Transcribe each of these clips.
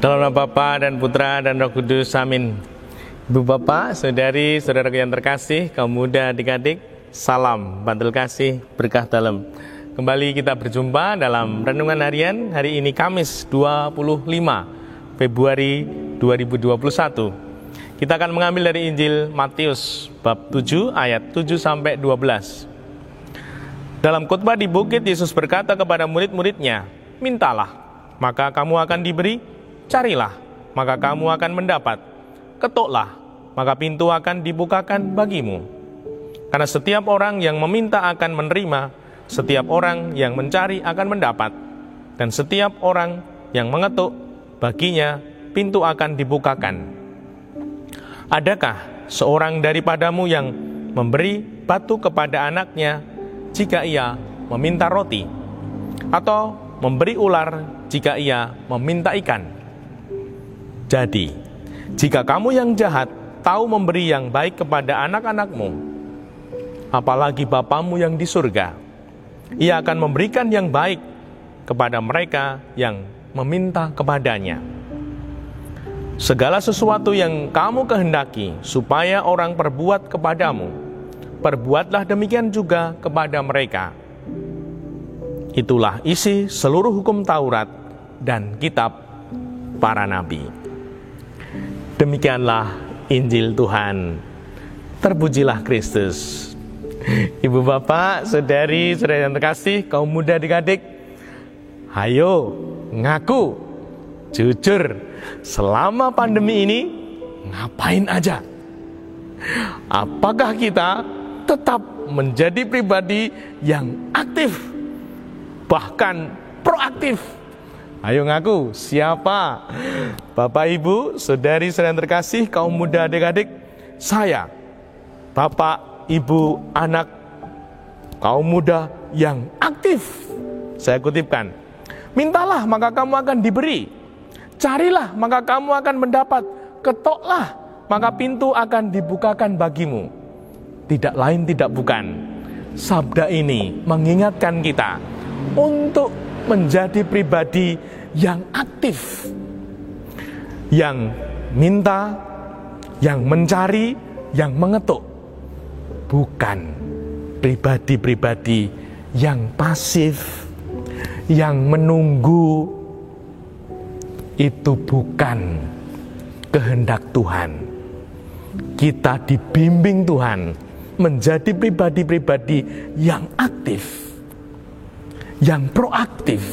Dalam nama Bapa dan Putra dan Roh Kudus, amin. Ibu bapak, saudari, saudara yang terkasih, kaum muda, adik-adik, salam bantul kasih, berkah dalam. Kembali kita berjumpa dalam Renungan Harian hari ini Kamis 25 Februari 2021. Kita akan mengambil dari Injil Matius bab 7 ayat 7-12. Dalam khotbah di bukit, Yesus berkata kepada murid-muridnya, "Mintalah, maka kamu akan diberi, carilah, maka kamu akan mendapat, ketuklah, maka pintu akan dibukakan bagimu. Karena setiap orang yang meminta akan menerima, setiap orang yang mencari akan mendapat, dan setiap orang yang mengetuk, baginya pintu akan dibukakan. Adakah seorang daripadamu yang memberi batu kepada anaknya jika ia meminta roti, atau memberi ular jika ia meminta ikan? Jadi, jika kamu yang jahat tahu memberi yang baik kepada anak-anakmu, apalagi Bapamu yang di surga, Ia akan memberikan yang baik kepada mereka yang meminta kepadanya. Segala sesuatu yang kamu kehendaki supaya orang perbuat kepadamu, perbuatlah demikian juga kepada mereka. Itulah isi seluruh hukum Taurat dan kitab para nabi." Demikianlah Injil Tuhan. Terpujilah Kristus. Ibu bapak, saudari, saudara yang terkasih, kaum muda, adik-adik, ayo ngaku, jujur, selama pandemi ini ngapain aja? Apakah kita tetap menjadi pribadi yang aktif, bahkan proaktif? Ayo ngaku, siapa? Bapak, ibu, saudari, saudara yang terkasih, kaum muda, adik-adik, saya, bapak, ibu, anak, kaum muda yang aktif. Saya kutipkan, mintalah maka kamu akan diberi, carilah maka kamu akan mendapat, ketoklah maka pintu akan dibukakan bagimu. Tidak lain tidak bukan, sabda ini mengingatkan kita untuk menjadi pribadi yang aktif, yang minta, yang mencari, yang mengetuk, bukan pribadi-pribadi yang pasif, yang menunggu. Itu bukan kehendak Tuhan. Kita dibimbing Tuhan menjadi pribadi-pribadi yang aktif, yang proaktif,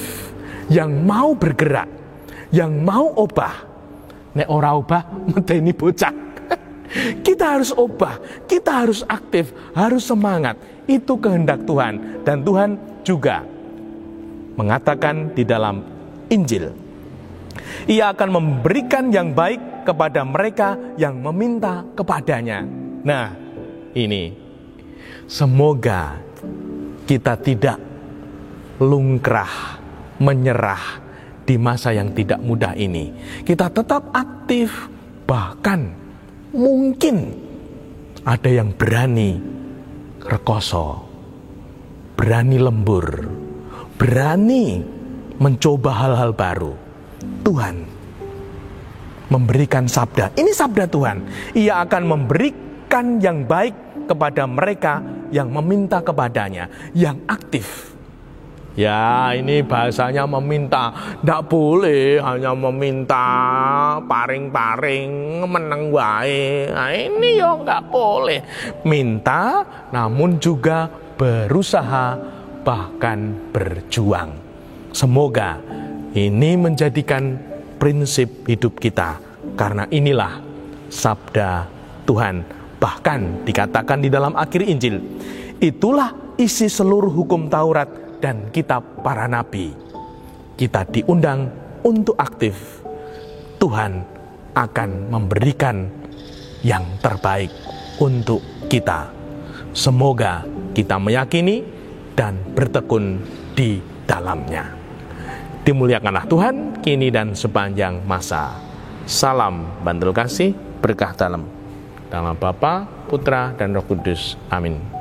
yang mau bergerak, yang mau obah. Nek ora obah, medeni bocah. Kita harus obah, kita harus aktif, harus semangat. Itu kehendak Tuhan. Dan Tuhan juga mengatakan di dalam Injil, Ia akan memberikan yang baik kepada mereka yang meminta kepadanya. Nah, ini semoga kita tidak lungkrah, menyerah di masa yang tidak mudah ini. Kita tetap aktif, bahkan mungkin ada yang berani rekoso, berani lembur, berani mencoba hal-hal baru. Tuhan memberikan sabda, ini sabda Tuhan, Ia akan memberikan yang baik kepada mereka yang meminta kepadanya, yang aktif. Ya, ini bahasanya meminta. Ndak boleh hanya meminta paring-paring, meneng wae. Nah, ini yo nggak boleh. Minta, namun juga berusaha, bahkan berjuang. Semoga ini menjadikan prinsip hidup kita. Karena inilah sabda Tuhan. Bahkan dikatakan di dalam akhir Injil, itulah isi seluruh hukum Taurat dan kitab para nabi. Kita diundang untuk aktif. Tuhan akan memberikan yang terbaik untuk kita. Semoga kita meyakini dan bertekun di dalamnya. Dimuliakanlah Tuhan kini dan sepanjang masa. Salam bantul kasih, berkah dalam. Dalam Bapa, Putra, dan Roh Kudus. Amin.